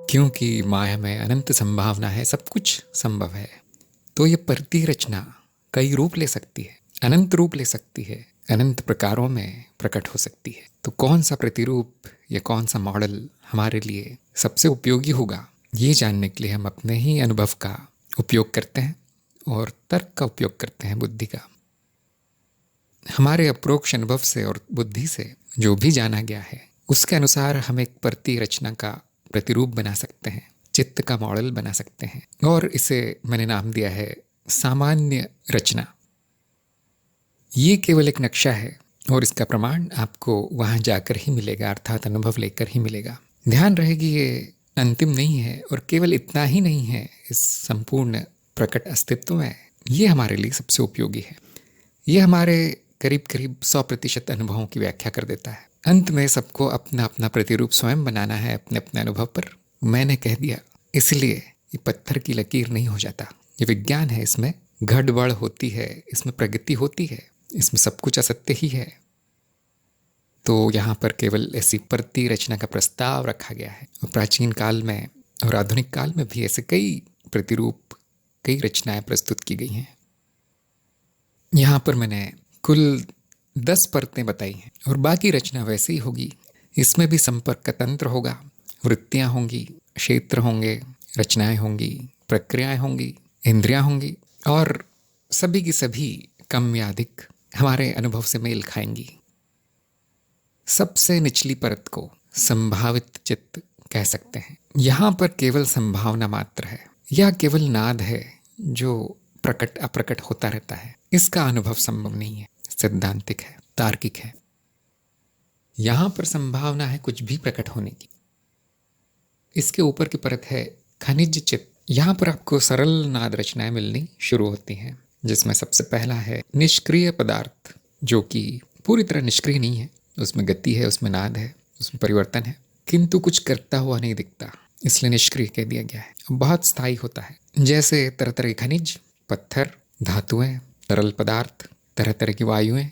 क्योंकि माया में अनंत संभावना है, सब कुछ संभव है। तो ये प्रति रचना कई रूप ले सकती है, अनंत रूप ले सकती है, अनंत प्रकारों में प्रकट हो सकती है। तो कौन सा प्रतिरूप या कौन सा मॉडल हमारे लिए सबसे उपयोगी होगा, ये जानने के लिए हम अपने ही अनुभव का उपयोग करते हैं और तर्क का उपयोग करते हैं, बुद्धि का। हमारे अप्रोक्ष अनुभव से और बुद्धि से जो भी जाना गया है उसके अनुसार हम एक प्रति रचना का प्रतिरूप बना सकते हैं, चित्त का मॉडल बना सकते हैं, और इसे मैंने नाम दिया है सामान्य रचना। ये केवल एक नक्शा है और इसका प्रमाण आपको वहाँ जाकर ही मिलेगा, अर्थात अनुभव लेकर ही मिलेगा। ध्यान रहेगी ये अंतिम नहीं है और केवल इतना ही नहीं है इस संपूर्ण प्रकट अस्तित्व में। ये हमारे लिए सबसे उपयोगी है। ये हमारे करीब करीब 100% अनुभवों की व्याख्या कर देता है। अंत में सबको अपना अपना प्रतिरूप स्वयं बनाना है अपने अपने अनुभव पर। मैंने कह दिया, इसलिए ये पत्थर की लकीर नहीं हो जाता। ये विज्ञान है, इसमें गड़बड़ होती है, इसमें प्रगति होती है, इसमें सब कुछ असत्य ही है। तो यहाँ पर केवल ऐसी प्रति रचना का प्रस्ताव रखा गया है। और प्राचीन काल में और आधुनिक काल में भी ऐसे कई प्रतिरूप, कई रचनाएं प्रस्तुत की गई हैं। यहाँ पर मैंने कुल 10 परतें बताई हैं और बाकी रचना वैसे ही होगी। इसमें भी संपर्क का तंत्र होगा, वृत्तियाँ होंगी, क्षेत्र होंगे, रचनाएं होंगी, प्रक्रियाएं होंगी, इंद्रियां होंगी, और सभी की सभी कम या अधिक हमारे अनुभव से मेल खाएंगी। सबसे निचली परत को संभावित चित्त कह सकते हैं। यहाँ पर केवल संभावना मात्र है, यह केवल नाद है जो प्रकट अप्रकट होता रहता है। इसका अनुभव संभव नहीं है, सिद्धांतिक है, तार्किक है। यहाँ पर संभावना है कुछ भी प्रकट होने की। इसके ऊपर की परत है खनिज चित्त। यहाँ पर आपको सरल नाद रचनाएं मिलनी शुरू होती हैं, जिसमें सबसे पहला है निष्क्रिय पदार्थ, जो कि पूरी तरह निष्क्रिय नहीं है। उसमें गति है, उसमें नाद है, उसमें परिवर्तन है, किंतु कुछ करता हुआ नहीं दिखता, इसलिए निष्क्रिय कह दिया गया है। बहुत स्थायी होता है, जैसे तरह तरह के खनिज, पत्थर, धातुएं, तरल पदार्थ, तरह तरह की वायुएं।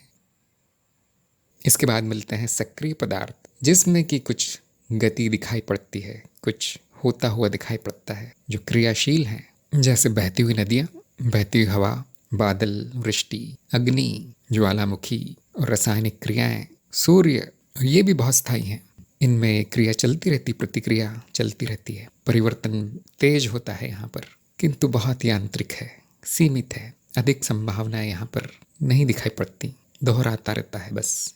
इसके बाद मिलते हैं सक्रिय पदार्थ, जिसमें कि कुछ गति दिखाई पड़ती है, कुछ होता हुआ दिखाई पड़ता है, जो क्रियाशील है, जैसे बहती हुई नदियाँ, बहती हुई हवा, बादल, वृष्टि, अग्नि, ज्वालामुखी और रासायनिक क्रियाएं, सूर्य। ये भी बहुत स्थायी हैं। इनमें क्रिया चलती रहती, प्रतिक्रिया चलती रहती है, परिवर्तन तेज होता है यहाँ पर, किंतु बहुत यांत्रिक है, सीमित है। अधिक संभावनाएं यहाँ पर नहीं दिखाई पड़ती, दोहराता रहता है बस।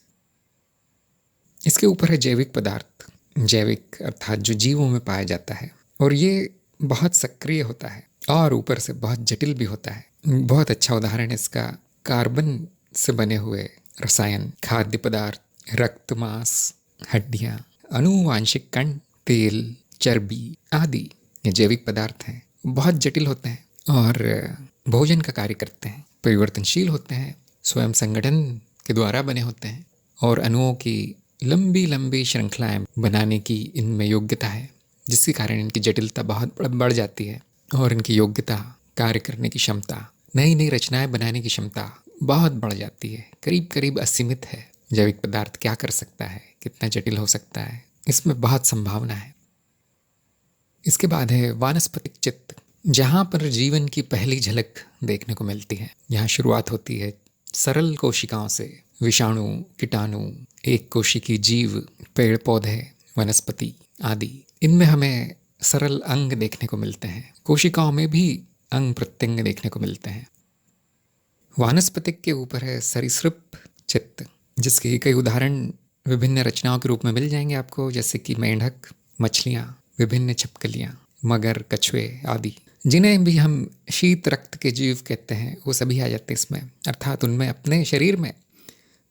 इसके ऊपर है जैविक पदार्थ। जैविक अर्थात जो जीवों में पाया जाता है, और ये बहुत सक्रिय होता है और ऊपर से बहुत जटिल भी होता है। बहुत अच्छा उदाहरण है इसका कार्बन से बने हुए रसायन, खाद्य पदार्थ, रक्त, मांस, हड्डियाँ, अनुवांशिक कण, तेल, चर्बी आदि। ये जैविक पदार्थ हैं, बहुत जटिल होते हैं और भोजन का कार्य करते हैं, परिवर्तनशील होते हैं, स्वयं संगठन के द्वारा बने होते हैं, और अणुओं की लंबी लंबी श्रृंखलाएं बनाने की इनमें योग्यता है, जिसके कारण इनकी जटिलता बहुत बढ़ जाती है और इनकी योग्यता, कार्य करने की क्षमता, नई नई रचनाएं बनाने की क्षमता बहुत बढ़ जाती है, करीब करीब असीमित है। जैविक पदार्थ क्या कर सकता है, कितना जटिल हो सकता है, इसमें बहुत संभावना है। इसके बाद है वानस्पतिक चित्त, जहाँ पर जीवन की पहली झलक देखने को मिलती है। यहाँ शुरुआत होती है सरल कोशिकाओं से, विषाणु, कीटाणु, एक कोशिकीय जीव, पेड़ पौधे, वनस्पति आदि। इनमें हमें सरल अंग देखने को मिलते हैं, कोशिकाओं में भी अंग प्रत्यंग देखने को मिलते हैं। वानस्पतिक के ऊपर है सरीसृप चित्त, जिसके कई उदाहरण विभिन्न रचनाओं के रूप में मिल जाएंगे आपको, जैसे कि मेंढक, मछलियाँ, विभिन्न छिपकलियाँ, मगर, कछुए आदि। जिन्हें भी हम शीत रक्त के जीव कहते हैं, वो सभी आ जाते हैं इसमें। अर्थात उनमें अपने शरीर में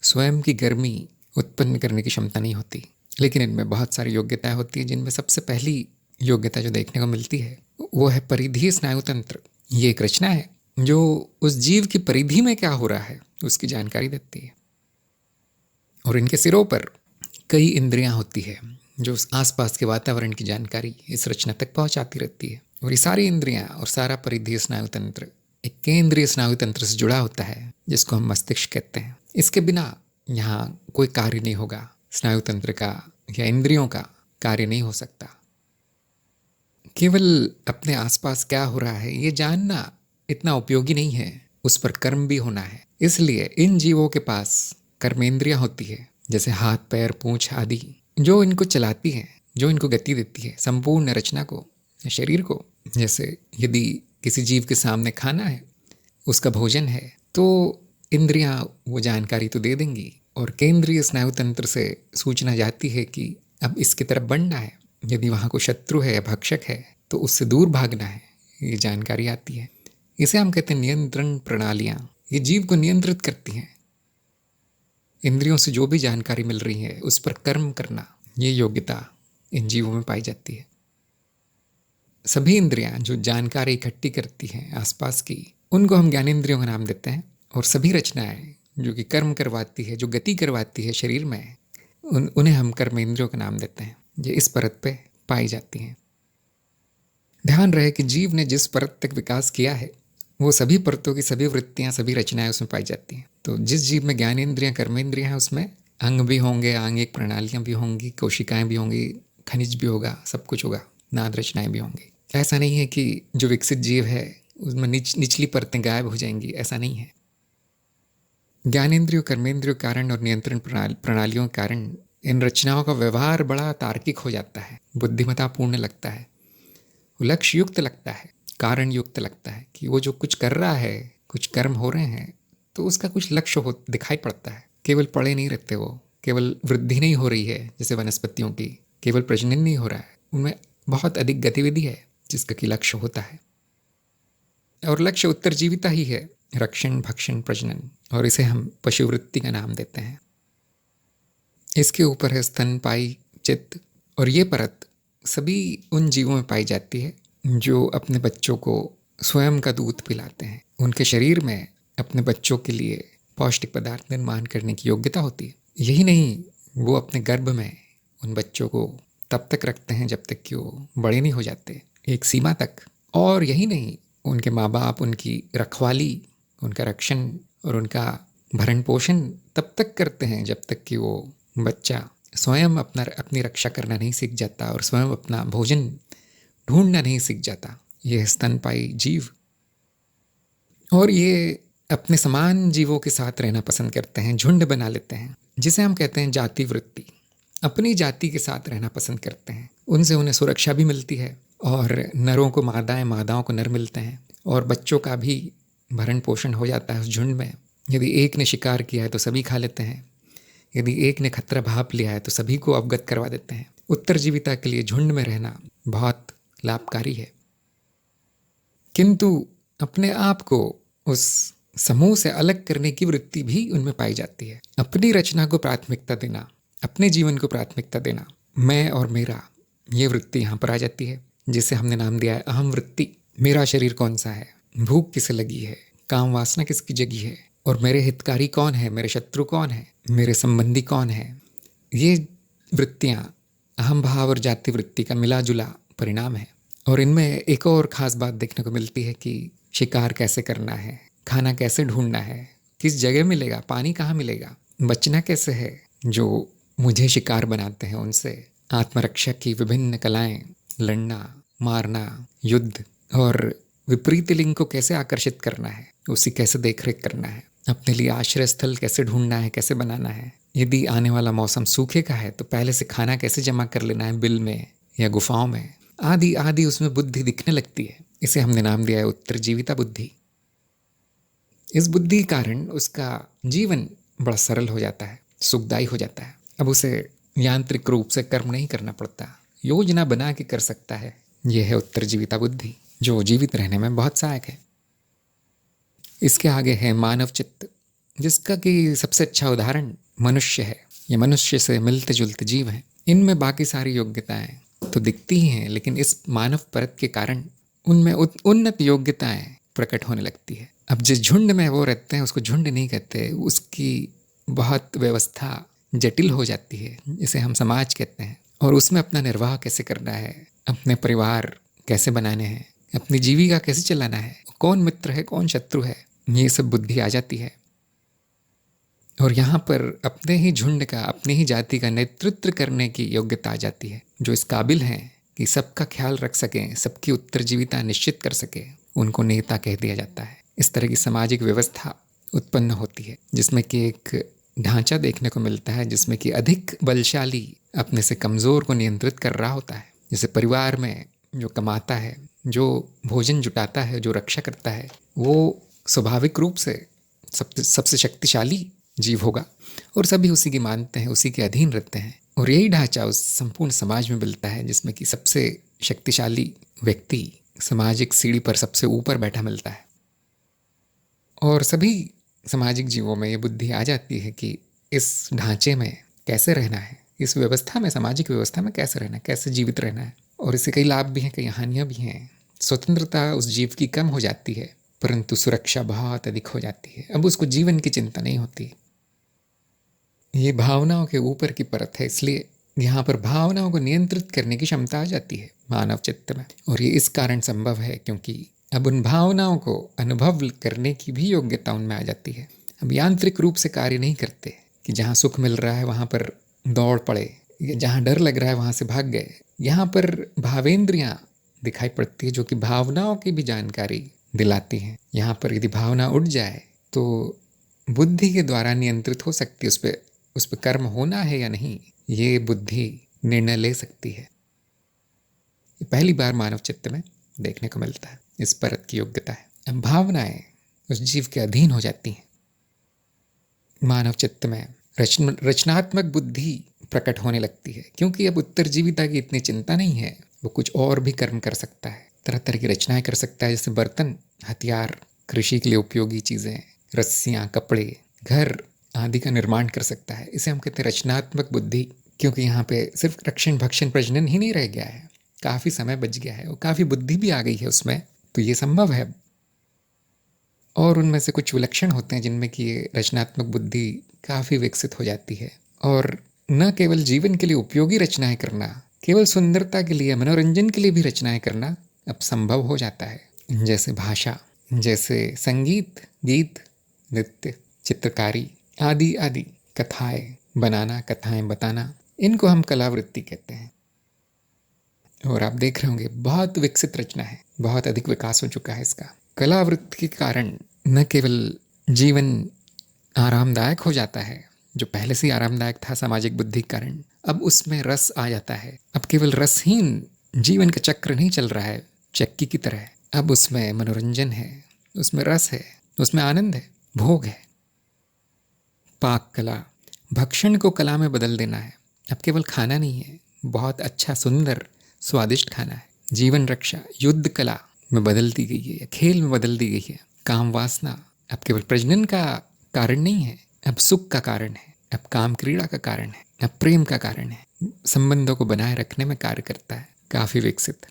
स्वयं की गर्मी उत्पन्न करने की क्षमता नहीं होती, लेकिन इनमें बहुत सारी योग्यताएं होती हैं, जिनमें सबसे पहली योग्यता जो देखने को मिलती है वो है परिधीय स्नायु तंत्र। ये एक रचना है जो उस जीव की परिधि में क्या हो रहा है उसकी जानकारी देती है, और इनके सिरों पर कई इंद्रियां होती है जो आसपास के वातावरण की जानकारी इस रचना तक पहुंचाती रहती है। और ये सारी इंद्रियां और सारा परिधीय स्नायु तंत्र एक केंद्रीय स्नायु तंत्र से जुड़ा होता है, जिसको हम मस्तिष्क कहते हैं। इसके बिना यहाँ कोई कार्य नहीं होगा, स्नायु तंत्र का या इंद्रियों का कार्य नहीं हो सकता। केवल अपने आसपास क्या हो रहा है ये जानना इतना उपयोगी नहीं है, उस पर कर्म भी होना है। इसलिए इन जीवों के पास कर्मेंद्रियां होती है, जैसे हाथ पैर पूंछ आदि, जो इनको चलाती हैं, जो इनको गति देती है संपूर्ण रचना को, शरीर को। जैसे यदि किसी जीव के सामने खाना है, उसका भोजन है, तो इंद्रियां वो जानकारी तो दे देंगी और केंद्रीय स्नायु तंत्र से सूचना जाती है कि अब इसकी तरफ बढ़ना है। यदि वहाँ कोई शत्रु है या भक्षक है तो उससे दूर भागना है, ये जानकारी आती है। इसे हम कहते हैं नियंत्रण प्रणालियाँ। ये जीव को नियंत्रित करती हैं। इंद्रियों से जो भी जानकारी मिल रही है उस पर कर्म करना, ये योग्यता इन जीवों में पाई जाती है। सभी इंद्रियां जो जानकारी इकट्ठी करती हैं आसपास की, उनको हम ज्ञानेंद्रियों का नाम देते हैं। और सभी रचनाएं जो कि कर्म करवाती है, जो गति करवाती है शरीर में, उन्हें हम कर्मेंद्रियों का नाम देते हैं। ये इस परत पे पाई जाती हैं। ध्यान रहे कि जीव ने जिस परत तक विकास किया है वो सभी परतों की सभी वृत्तियां, सभी रचनाएं उसमें पाई जाती हैं। तो जिस जीव में ज्ञानेंद्रियां कर्मेंद्रियां हैं उसमें अंग भी होंगे, आंगिक प्रणालियां भी होंगी, कोशिकाएं भी होंगी, खनिज भी होगा, सब कुछ होगा, नाद रचनाएं भी होंगी। ऐसा नहीं है कि जो विकसित जीव है उसमें निचली परतें गायब हो जाएंगी, ऐसा नहीं है। ज्ञानेंद्रियों कर्मेंद्रियों कारण और नियंत्रण प्रणालियों के कारण इन रचनाओं का व्यवहार बड़ा तार्किक हो जाता है, बुद्धिमत्तापूर्ण लगता है, लक्ष्य युक्त लगता है, कारण युक्त लगता है कि वो जो कुछ कर रहा है, कुछ कर्म हो रहे हैं तो उसका कुछ लक्ष्य हो दिखाई पड़ता है। केवल पड़े नहीं रहते वो, केवल वृद्धि नहीं हो रही है जैसे वनस्पतियों की, केवल प्रजनन नहीं हो रहा है, उनमें बहुत अधिक गतिविधि है जिसका कि लक्ष्य होता है। और लक्ष्य उत्तरजीविता ही है, रक्षण भक्षण प्रजनन, और इसे हम पशुवृत्ति का नाम देते हैं। इसके ऊपर है स्तनपायी चित्त, और ये परत सभी उन जीवों में पाई जाती है जो अपने बच्चों को स्वयं का दूध पिलाते हैं। उनके शरीर में अपने बच्चों के लिए पौष्टिक पदार्थ निर्माण करने की योग्यता होती है। यही नहीं, वो अपने गर्भ में उन बच्चों को तब तक रखते हैं जब तक कि वो बड़े नहीं हो जाते, एक सीमा तक। और यही नहीं, उनके माँ बाप उनकी रखवाली, उनका रक्षण और उनका भरण पोषण तब तक करते हैं जब तक कि वो बच्चा स्वयं अपनी रक्षा करना नहीं सीख जाता और स्वयं अपना भोजन ढूंढना नहीं सीख जाता। यह स्तनपायी जीव। और ये अपने समान जीवों के साथ रहना पसंद करते हैं, झुंड बना लेते हैं, जिसे हम कहते हैं जाति वृत्ति। अपनी जाति के साथ रहना पसंद करते हैं, उनसे उन्हें सुरक्षा भी मिलती है, और नरों को मादाएं, मादाओं को नर मिलते हैं, और बच्चों का भी भरण पोषण हो जाता है उस झुंड में। यदि एक ने शिकार किया है तो सभी खा लेते हैं, यदि एक ने खतरा भाप लिया है तो सभी को अवगत करवा देते हैं। उत्तरजीविता के लिए झुंड में रहना बहुत लाभकारी है। किंतु अपने आप को उस समूह से अलग करने की वृत्ति भी उनमें पाई जाती है। अपनी रचना को प्राथमिकता देना, अपने जीवन को प्राथमिकता देना, मैं और मेरा, ये वृत्ति यहाँ पर आ जाती है, जिसे हमने नाम दिया है अहम वृत्ति। मेरा शरीर कौन सा है, भूख किसे लगी है, काम वासना किसकी जगी है, और मेरे हितकारी कौन है, मेरे शत्रु कौन है, मेरे संबंधी कौन है। ये वृत्तियाँ अहम भाव और जाति वृत्ति का मिला जुला परिणाम है। और इनमें एक और ख़ास बात देखने को मिलती है कि शिकार कैसे करना है, खाना कैसे ढूंढना है, किस जगह मिलेगा, पानी कहाँ मिलेगा, बचना कैसे है। जो मुझे शिकार बनाते हैं उनसे आत्मरक्षा की विभिन्न कलाएं, लड़ना, मारना, युद्ध, और विपरीत लिंग को कैसे आकर्षित करना है, उसी कैसे देखरेख करना है, अपने लिए आश्रय स्थल कैसे ढूंढना है, कैसे बनाना है। यदि आने वाला मौसम सूखे का है तो पहले से खाना कैसे जमा कर लेना है बिल में या गुफाओं में, आदि आदि उसमें बुद्धि दिखने लगती है। इसे हमने नाम दिया है उत्तरजीविता बुद्धि। इस बुद्धि के कारण उसका जीवन बड़ा सरल हो जाता है, सुखदायी हो जाता है। अब उसे यांत्रिक रूप से कर्म नहीं करना पड़ता, योजना बना के कर सकता है। यह है उत्तरजीविता बुद्धि, जो जीवित रहने में बहुत सहायक है। इसके आगे है मानव चित्त, जिसका कि सबसे अच्छा उदाहरण मनुष्य है। ये मनुष्य से मिलते जुलते जीव हैं। इनमें बाकी सारी योग्यताएं तो दिखती ही हैं, लेकिन इस मानव परत के कारण उनमें उन्नत योग्यताएं प्रकट होने लगती है। अब जिस झुंड में वो रहते हैं उसको झुंड नहीं कहते, उसकी बहुत व्यवस्था जटिल हो जाती है, जिसे हम समाज कहते हैं। और उसमें अपना निर्वाह कैसे करना है, अपने परिवार कैसे बनाने हैं, अपनी जीविका कैसे चलाना है, कौन मित्र है कौन शत्रु है, ये सब बुद्धि आ जाती है। और यहाँ पर अपने ही झुंड का, अपनी ही जाति का नेतृत्व करने की योग्यता आ जाती है। जो इस काबिल हैं कि सबका ख्याल रख सकें, सबकी उत्तरजीविता निश्चित कर सके, उनको नेता कह दिया जाता है। इस तरह की सामाजिक व्यवस्था उत्पन्न होती है जिसमें कि एक ढांचा देखने को मिलता है जिसमें कि अधिक बलशाली अपने से कमज़ोर को नियंत्रित कर रहा होता है। जैसे परिवार में जो कमाता है, जो भोजन जुटाता है, जो रक्षा करता है, वो स्वाभाविक रूप से सबसे शक्तिशाली जीव होगा और सभी उसी की मानते हैं, उसी के अधीन रहते हैं। और यही ढांचा उस संपूर्ण समाज में मिलता है जिसमें कि सबसे शक्तिशाली व्यक्ति सामाजिक सीढ़ी पर सबसे ऊपर बैठा मिलता है। और सभी सामाजिक जीवों में ये बुद्धि आ जाती है कि इस ढांचे में कैसे रहना है, इस व्यवस्था में, सामाजिक व्यवस्था में कैसे रहना है, कैसे जीवित रहना है। और इससे कई लाभ भी हैं, कई हानियाँ भी हैं। स्वतंत्रता उस जीव की कम हो जाती है, परंतु सुरक्षा बहुत अधिक हो जाती है। अब उसको जीवन की चिंता नहीं होती। ये भावनाओं के ऊपर की परत है, इसलिए यहाँ पर भावनाओं को नियंत्रित करने की क्षमता आ जाती है मानव चित्त में। और ये इस कारण संभव है क्योंकि अब उन भावनाओं को अनुभव करने की भी योग्यता उनमें आ जाती है। अब यांत्रिक रूप से कार्य नहीं करते कि जहाँ सुख मिल रहा है वहाँ पर दौड़ पड़े, या जहाँ डर लग रहा है वहाँ से भाग गए। यहाँ पर भावेंद्रियाँ दिखाई पड़ती है जो कि भावनाओं की भी जानकारी दिलाती हैं। यहाँ पर यदि भावना उठ जाए तो बुद्धि के द्वारा नियंत्रित हो सकती है, उस पर कर्म होना है या नहीं, ये बुद्धि निर्णय ले सकती है। ये पहली बार मानव चित्त में देखने को मिलता है, इस परत की योग्यता है। अब भावनाएं उस जीव के अधीन हो जाती हैं। मानव चित्त में रचनात्मक बुद्धि प्रकट होने लगती है क्योंकि अब उत्तरजीविता की इतनी चिंता नहीं है। वो कुछ और भी कर्म कर सकता है, तरह तरह की रचनाएं कर सकता है, जैसे बर्तन, हथियार, कृषि के लिए उपयोगी चीज़ें, रस्सियाँ, कपड़े, घर आदि का निर्माण कर सकता है। इसे हम कहते हैं रचनात्मक बुद्धि, क्योंकि यहाँ पे सिर्फ रक्षण भक्षण प्रजनन ही नहीं रह गया है, काफ़ी समय बच गया है और काफ़ी बुद्धि भी आ गई है उसमें, तो ये संभव है। और उनमें से कुछ विलक्षण होते हैं जिनमें कि ये रचनात्मक बुद्धि काफ़ी विकसित हो जाती है। और न केवल जीवन के लिए उपयोगी रचनाएं करना, केवल सुंदरता के लिए, मनोरंजन के लिए भी रचनाएं करना अब संभव हो जाता है। जैसे भाषा, जैसे संगीत, गीत, नृत्य, चित्रकारी आदि आदि, कथाएं बनाना, कथाएं बताना, इनको हम कलावृत्ति कहते हैं। और आप देख रहे होंगे बहुत विकसित रचना है, बहुत अधिक विकास हो चुका है इसका। कलावृत्ति के कारण न केवल जीवन आरामदायक हो जाता है, जो पहले से ही आरामदायक था सामाजिक बुद्धि के कारण, अब उसमें रस आ जाता है। अब केवल रसहीन जीवन का चक्र नहीं चल रहा है चक्की की तरह, अब उसमें मनोरंजन है, उसमें रस है, उसमें आनंद है, भोग है। पाक कला, भक्षण को कला में बदल देना है। अब केवल खाना नहीं है, बहुत अच्छा सुंदर स्वादिष्ट खाना है। जीवन रक्षा युद्ध कला में बदल दी गई है, खेल में बदल दी गई है। काम वासना अब केवल प्रजनन का कारण नहीं है, अब सुख का कारण है, अब काम क्रीड़ा का कारण है, अब प्रेम का कारण है, संबंधों को बनाए रखने में कार्य करता है, काफ़ी विकसित।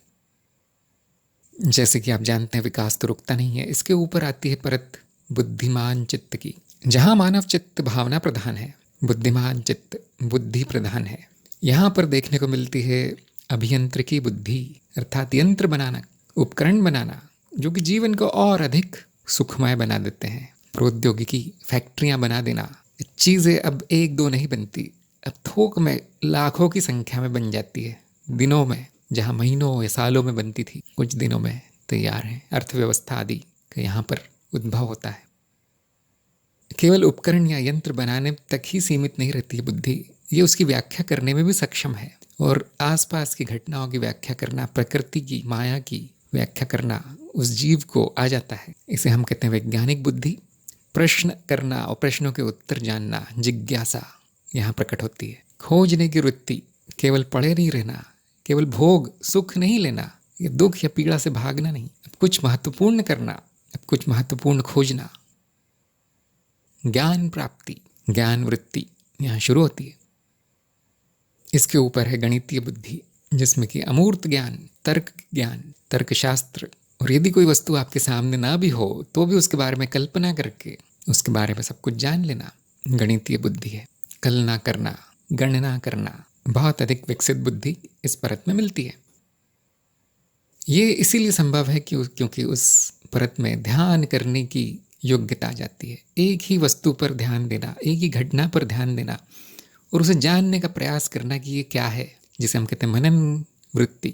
जैसे कि आप जानते हैं विकास तो रुकता नहीं है। इसके ऊपर आती है परत बुद्धिमान चित्त की, जहाँ मानव चित्त भावना प्रधान है, बुद्धिमान चित्त बुद्धि प्रधान है। यहाँ पर देखने को मिलती है अभियंत्रिकी बुद्धि, अर्थात यंत्र बनाना, उपकरण बनाना, जो कि जीवन को और अधिक सुखमय बना देते हैं। प्रौद्योगिकी, फैक्ट्रियाँ बना देना, चीज़ें अब एक दो नहीं बनती, अब थोक में लाखों की संख्या में बन जाती है दिनों में, जहाँ महीनों या सालों में बनती थी कुछ दिनों में तैयार है। अर्थव्यवस्था आदि का यहाँ पर उद्भव होता है। केवल उपकरण या यंत्र बनाने तक ही सीमित नहीं रहती है बुद्धि, ये उसकी व्याख्या करने में भी सक्षम है और आसपास की घटनाओं की व्याख्या करना, प्रकृति की माया की व्याख्या करना उस जीव को आ जाता है। इसे हम कहते हैं वैज्ञानिक बुद्धि। प्रश्न करना और प्रश्नों के उत्तर जानना, जिज्ञासा यहाँ प्रकट होती है। खोजने की वृत्ति, केवल पड़े नहीं रहना, केवल भोग सुख नहीं लेना, ये दुख या पीड़ा से भागना नहीं, अब कुछ महत्वपूर्ण करना, अब कुछ महत्वपूर्ण खोजना। ज्ञान प्राप्ति, ज्ञान वृत्ति यहाँ शुरू होती है। इसके ऊपर है गणितीय बुद्धि, जिसमें कि अमूर्त ज्ञान, तर्क ज्ञान, तर्कशास्त्र, और यदि कोई वस्तु आपके सामने ना भी हो तो भी उसके बारे में कल्पना करके उसके बारे में सब कुछ जान लेना गणितीय बुद्धि है। कलना करना, गणना करना, बहुत अधिक विकसित बुद्धि इस परत में मिलती है। ये इसीलिए संभव है क्योंकि उस परत में ध्यान करने की योग्यता आ जाती है। एक ही वस्तु पर ध्यान देना, एक ही घटना पर ध्यान देना और उसे जानने का प्रयास करना कि ये क्या है, जिसे हम कहते हैं मनन वृत्ति,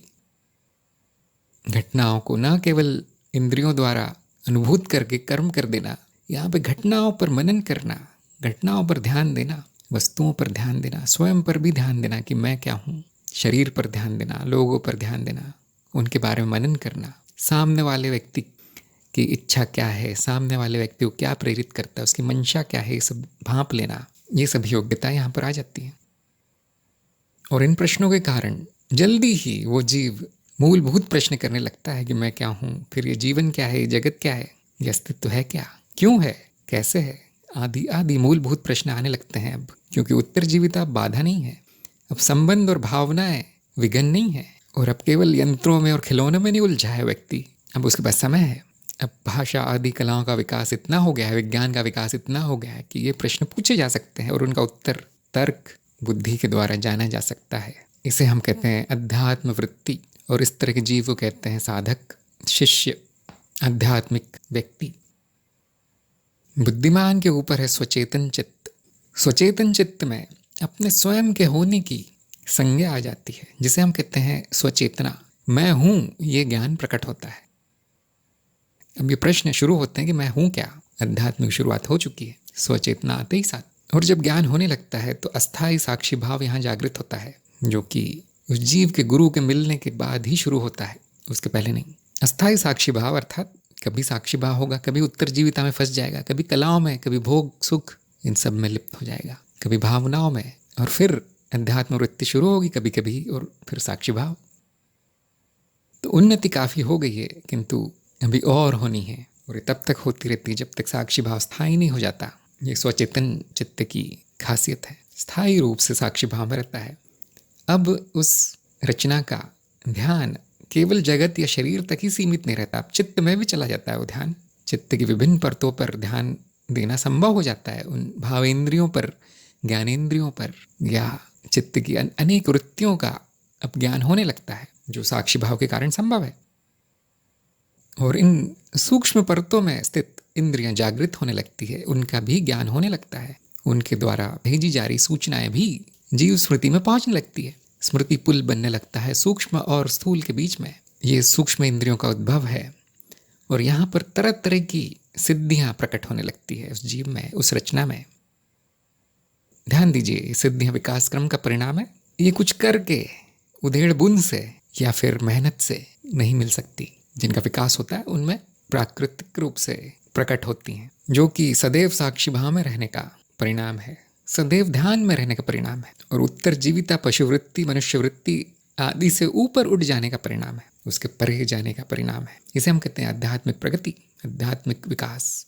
घटनाओं को ना केवल इंद्रियों द्वारा अनुभूत करके कर्म कर देना, यहाँ पे घटनाओं पर मनन करना, घटनाओं पर ध्यान देना, वस्तुओं पर ध्यान देना, स्वयं पर भी ध्यान देना कि मैं क्या हूँ, शरीर पर ध्यान देना, लोगों पर ध्यान देना, उनके बारे में मनन करना, सामने वाले व्यक्ति की इच्छा क्या है, सामने वाले व्यक्ति को क्या प्रेरित करता है, उसकी मंशा क्या है, ये सब भांप लेना, ये सब योग्यता यहाँ पर आ जाती है। और इन प्रश्नों के कारण जल्दी ही वो जीव मूलभूत प्रश्न करने लगता है कि मैं क्या हूँ, फिर ये जीवन क्या है, ये जगत क्या है, ये अस्तित्व है क्या, क्यों है, कैसे है, आदि आदि मूलभूत प्रश्न आने लगते हैं अब, क्योंकि उत्तरजीविता बाधा नहीं है, अब संबंध और भावनाएं विघन नहीं है, और अब केवल यंत्रों में और खिलौनों में नहीं उलझा है व्यक्ति, अब उसके पास समय है। अब भाषा आदि कलाओं का विकास इतना हो गया है, विज्ञान का विकास इतना हो गया है कि ये प्रश्न पूछे जा सकते हैं और उनका उत्तर तर्क बुद्धि के द्वारा जाना जा सकता है। इसे हम कहते हैं अध्यात्म वृत्ति, और इस तरह के जीव को कहते हैं साधक, शिष्य, आध्यात्मिक व्यक्ति। बुद्धिमान के ऊपर है स्वचेतन चित्त। स्वचेतन चित्त में अपने स्वयं के होने की संज्ञा आ जाती है, जिसे हम कहते हैं स्वचेतना। मैं हूँ, ये ज्ञान प्रकट होता है। अब ये प्रश्न शुरू होते हैं कि मैं हूँ क्या। अध्यात्म की शुरुआत हो चुकी है स्वचेतना आते ही साथ, और जब ज्ञान होने लगता है तो अस्थायी साक्षी भाव यहाँ जागृत होता है, जो कि उस जीव के गुरु के मिलने के बाद ही शुरू होता है, उसके पहले नहीं। अस्थायी साक्षी भाव अर्थात कभी साक्षी भाव होगा, कभी उत्तर जीविता में फंस जाएगा, कभी कलाओं में, कभी भोग सुख इन सब में लिप्त हो जाएगा, कभी भावनाओं में, और फिर अध्यात्म वृत्ति शुरू होगी कभी कभी, और फिर साक्षी भाव। तो उन्नति काफ़ी हो गई है, किंतु अभी और होनी है, और ये तब तक होती रहती है जब तक साक्षी भाव स्थायी नहीं हो जाता। ये स्वचेतन चित्त की खासियत है, स्थायी रूप से साक्षी भाव में रहता है। अब उस रचना का ध्यान केवल जगत या शरीर तक ही सीमित नहीं रहता, अब चित्त में भी चला जाता है वो ध्यान। चित्त की विभिन्न परतों पर ध्यान देना संभव हो जाता है, उन भावेंद्रियों पर, ज्ञानेंद्रियों पर, या चित्त की अनेक वृत्तियों का अब ज्ञान होने लगता है, जो साक्षी भाव के कारण संभव है। और इन सूक्ष्म परतों में स्थित इंद्रियां जागृत होने लगती है, उनका भी ज्ञान होने लगता है, उनके द्वारा भेजी जा रही सूचनाएं भी जीव स्मृति में पहुंचने लगती है, स्मृति पुल बनने लगता है सूक्ष्म और स्थूल के बीच में। ये सूक्ष्म इंद्रियों का उद्भव है, और यहाँ पर तरह तरह की सिद्धियां प्रकट होने लगती है उस जीव में, उस रचना में। ध्यान दीजिए, ये सिद्धियां विकास क्रम का परिणाम है। ये कुछ करके, उधेड़ बुन से या फिर मेहनत से नहीं मिल सकती। जिनका विकास होता है उनमें प्राकृतिक रूप से प्रकट होती हैं, जो कि सदैव साक्षी भाव में रहने का परिणाम है, सदैव ध्यान में रहने का परिणाम है, और उत्तर जीविता पशुवृत्ति, मनुष्य वृत्ति आदि से ऊपर उठ जाने का परिणाम है, उसके परे जाने का परिणाम है। इसे हम कहते हैं आध्यात्मिक प्रगति, आध्यात्मिक विकास।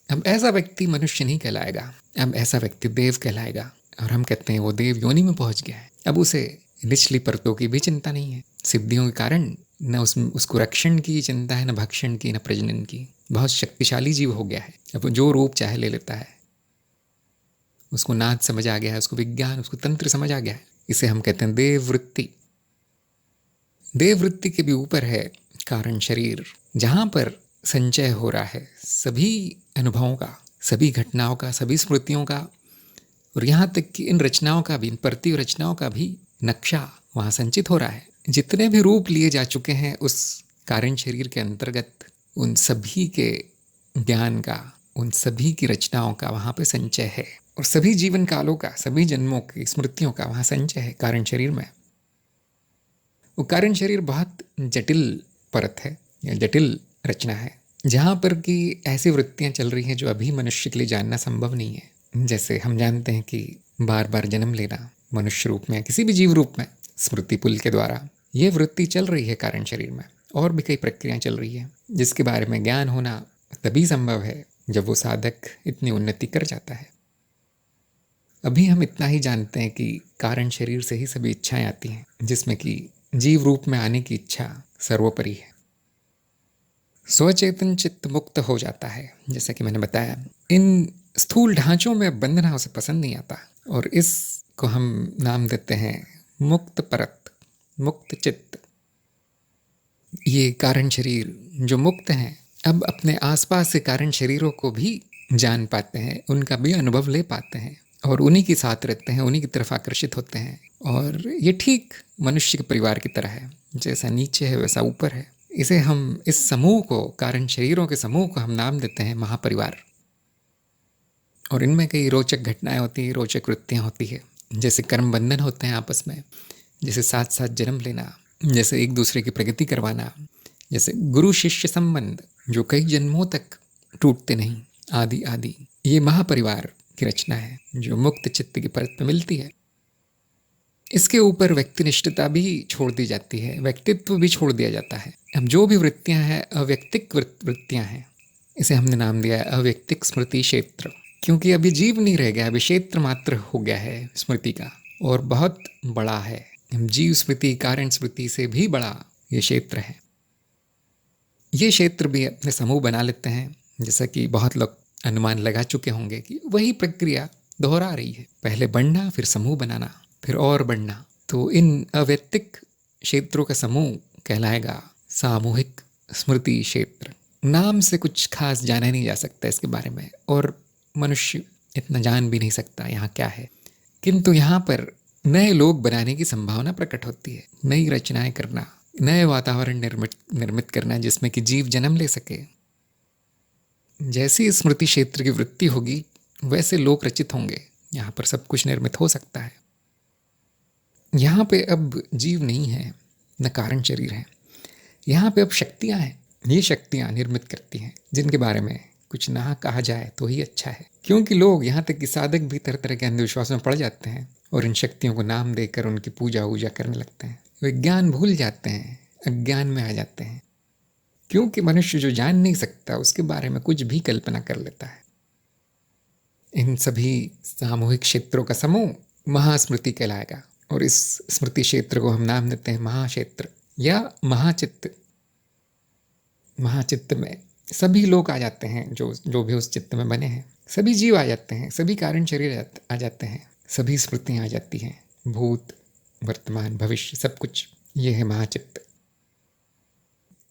अब ऐसा व्यक्ति मनुष्य नहीं कहलाएगा, अब ऐसा व्यक्ति देव कहलाएगा, और हम कहते हैं वो देव योनि में पहुंच गया है। अब उसे निचली परतों की भी चिंता नहीं है, सिद्धियों के कारण न उसको रक्षण की चिंता है, न भक्षण की, न प्रजनन की। बहुत शक्तिशाली जीव हो गया है, अब जो रूप चाहे ले लेता है, उसको नाद समझ आ गया है, उसको विज्ञान, उसको तंत्र समझ आ गया है। इसे हम कहते हैं देववृत्ति। देववृत्ति के भी ऊपर है कारण शरीर, जहाँ पर संचय हो रहा है सभी अनुभवों का, सभी घटनाओं का, सभी स्मृतियों का, और यहाँ तक कि इन रचनाओं का भी, इन परती रचनाओं का भी नक्शा वहाँ संचित हो रहा है। जितने भी रूप लिए जा चुके हैं उस कारण शरीर के अंतर्गत, उन सभी के ज्ञान का, उन सभी की रचनाओं का वहाँ पे संचय है, और सभी जीवन कालों का, सभी जन्मों की स्मृतियों का वहाँ संचय है कारण शरीर में। वो कारण शरीर बहुत जटिल परत है या जटिल रचना है, जहाँ पर कि ऐसी वृत्तियाँ चल रही हैं जो अभी मनुष्य के लिए जानना संभव नहीं है। जैसे हम जानते हैं कि बार बार जन्म लेना, मनुष्य रूप में, किसी भी जीव रूप में, स्मृति पुल के द्वारा, ये वृत्ति चल रही है कारण शरीर में। और भी कई प्रक्रियाएं चल रही है, जिसके बारे में ज्ञान होना तभी संभव है जब वो साधक इतनी उन्नति कर जाता है। अभी हम इतना ही जानते हैं कि कारण शरीर से ही सभी इच्छाएं आती हैं, जिसमें कि जीव रूप में आने की इच्छा सर्वोपरि है। स्वचेतन चित्त मुक्त हो जाता है, जैसा कि मैंने बताया। इन स्थूल ढांचों में बंधना उसे पसंद नहीं आता, और इसको हम नाम देते हैं मुक्त परत, मुक्त चित्त। ये कारण शरीर जो मुक्त हैं, अब अपने आसपास के कारण शरीरों को भी जान पाते हैं, उनका भी अनुभव ले पाते हैं, और उन्हीं के साथ रहते हैं, उन्हीं की तरफ आकर्षित होते हैं। और ये ठीक मनुष्य के परिवार की तरह है। जैसा नीचे है वैसा ऊपर है। इसे हम, इस समूह को, कारण शरीरों के समूह को हम नाम देते हैं महापरिवार। और इनमें कई रोचक घटनाएं होती हैं, रोचक वृत्तियां होती है, जैसे कर्म बंधन होते हैं आपस में, जैसे साथ साथ जन्म लेना, जैसे एक दूसरे की प्रगति करवाना, जैसे गुरु शिष्य संबंध जो कई जन्मों तक टूटते नहीं, आदि आदि। ये महापरिवार की रचना है जो मुक्त चित्त की परत में मिलती है। इसके ऊपर व्यक्तिनिष्ठता भी छोड़ दी जाती है, व्यक्तित्व भी छोड़ दिया जाता है। अब जो भी वृत्तियां हैं अव्यक्तिक वृत्तियां हैं, इसे हमने नाम दिया है अव्यक्तिक स्मृति क्षेत्र, क्योंकि अभी जीव नहीं रह गया, अभी क्षेत्र मात्र हो गया है स्मृति का, और बहुत बड़ा है। जीव स्मृति, कारण स्मृति से भी बड़ा ये क्षेत्र है। ये क्षेत्र भी अपने समूह बना लेते हैं, जैसा कि बहुत लोग अनुमान लगा चुके होंगे कि वही प्रक्रिया दोहरा रही है, पहले बढ़ना, फिर समूह बनाना, फिर और बढ़ना। तो इन अव्यक्तिक क्षेत्रों का समूह कहलाएगा सामूहिक स्मृति क्षेत्र। नाम से कुछ खास जाना नहीं जा सकता इसके बारे में, और मनुष्य इतना जान भी नहीं सकता यहाँ क्या है, किंतु यहाँ पर नए लोग बनाने की संभावना प्रकट होती है, नई रचनाएं करना, नए वातावरण निर्मित करना जिसमें कि जीव जन्म ले सके। जैसी स्मृति क्षेत्र की वृत्ति होगी वैसे लोक रचित होंगे, यहाँ पर सब कुछ निर्मित हो सकता है। यहाँ पे अब जीव नहीं है, न कारण शरीर है, यहाँ पे अब शक्तियाँ हैं। ये शक्तियाँ निर्मित करती हैं जिनके बारे में कुछ ना कहा जाए तो ही अच्छा है, क्योंकि लोग यहाँ तक कि साधक भी तरह तरह के अंधविश्वास में पड़ जाते हैं और इन शक्तियों को नाम देकर उनकी पूजा वूजा करने लगते हैं। विज्ञान भूल जाते हैं, अज्ञान में आ जाते हैं, क्योंकि मनुष्य जो जान नहीं सकता उसके बारे में कुछ भी कल्पना कर लेता है। इन सभी सामूहिक क्षेत्रों का समूह महास्मृति कहलाएगा, और इस स्मृति क्षेत्र को हम नाम देते हैं महाक्षेत्र या महाचित्त। महाचित्त में सभी लोग आ जाते हैं, जो भी उस चित्त में बने हैं, सभी जीव आ जाते हैं, सभी कारण शरीर आ जाते हैं, सभी स्मृतियाँ आ जाती हैं, भूत वर्तमान भविष्य सब कुछ। ये है महाचित्त।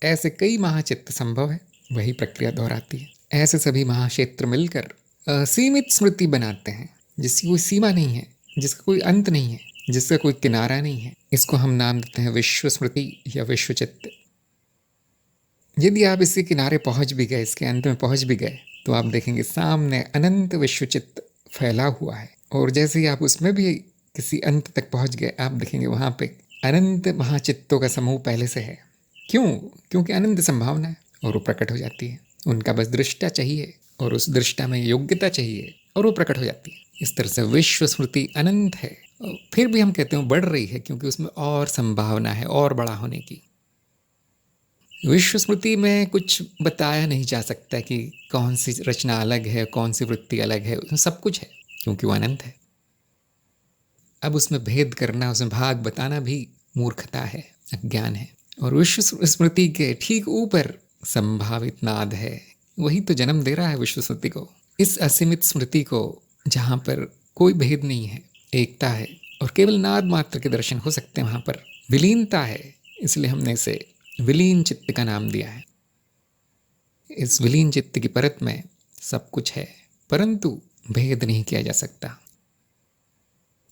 ऐसे कई महाचित्त संभव है, वही प्रक्रिया दोहराती है। ऐसे सभी महाक्षेत्र मिलकर असीमित स्मृति बनाते हैं, जिसकी कोई सीमा नहीं है, जिसका कोई अंत नहीं है, जिसका कोई किनारा नहीं है। इसको हम नाम देते हैं विश्व स्मृति या विश्वचित्त। यदि आप इसके किनारे पहुंच भी गए, इसके अंत में पहुंच भी गए, तो आप देखेंगे सामने अनंत विश्वचित्त फैला हुआ है, और जैसे ही आप उसमें भी किसी अंत तक पहुंच गए, आप देखेंगे वहाँ पे अनंत महाचित्तों का समूह पहले से है। क्यों? क्योंकि अनंत संभावना है और वो प्रकट हो जाती है। उनका बस दृष्टा चाहिए, और उस दृष्टा में योग्यता चाहिए, और वो प्रकट हो जाती है। इस तरह से विश्व स्मृति अनंत है, फिर भी हम कहते हैं बढ़ रही है, क्योंकि उसमें और संभावना है और बड़ा होने की। विश्व स्मृति में कुछ बताया नहीं जा सकता कि कौन सी रचना अलग है, कौन सी वृत्ति अलग है, उसमें सब कुछ है, क्योंकि वो अनंत है। अब उसमें भेद करना, उसमें भाग बताना भी मूर्खता है, अज्ञान है। और विश्व स्मृति के ठीक ऊपर संभावित नाद है, वही तो जन्म दे रहा है विश्व स्मृति को। इस असीमित स्मृति को, जहाँ पर कोई भेद नहीं है, एकता है, और केवल नाद मात्र के दर्शन हो सकते हैं, वहाँ पर विलीनता है, इसलिए हमने इसे विलीन चित्त का नाम दिया है। इस विलीन चित्त की परत में सब कुछ है, परंतु भेद नहीं किया जा सकता।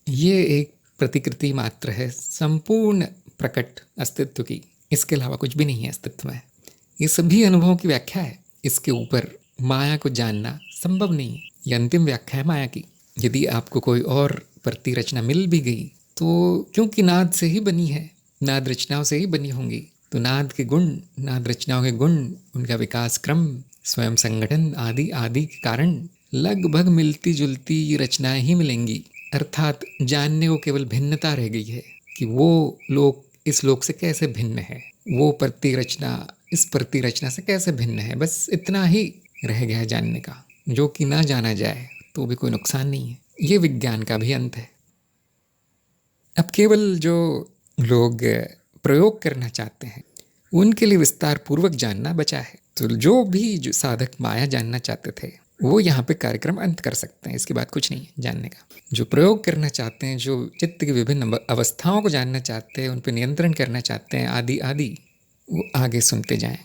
ये एक प्रतिकृति मात्र है संपूर्ण प्रकट अस्तित्व की, इसके अलावा कुछ भी नहीं है अस्तित्व में। ये सभी अनुभवों की व्याख्या है, इसके ऊपर माया को जानना संभव नहीं है। ये अंतिम व्याख्या है माया की। यदि आपको कोई और प्रतिरचना मिल भी गई, तो क्योंकि नाद से ही बनी है, नाद रचनाओं से ही बनी होंगी, तो नाद के गुण, नाद रचनाओं के गुण, उनका विकास क्रम, स्वयं संगठन आदि आदि के कारण लगभग मिलती जुलती ये रचनाएं ही मिलेंगी। अर्थात जानने को केवल भिन्नता रह गई है कि वो लोक इस लोक से कैसे भिन्न है, वो प्रतिरचना इस प्रतिरचना से कैसे भिन्न है, बस इतना ही रह गया है जानने का। जो कि ना जाना जाए तो भी कोई नुकसान नहीं है, ये विज्ञान का भी अंत है। अब केवल जो लोग प्रयोग करना चाहते हैं उनके लिए विस्तार पूर्वक जानना बचा है। तो जो भी जो साधक माया जानना चाहते थे वो यहाँ पे कार्यक्रम अंत कर सकते हैं, इसके बाद कुछ नहीं है जानने का। जो प्रयोग करना चाहते हैं, जो चित्त की विभिन्न अवस्थाओं को जानना चाहते हैं, उन पर नियंत्रण करना चाहते हैं, आदि आदि, वो आगे सुनते जाएं।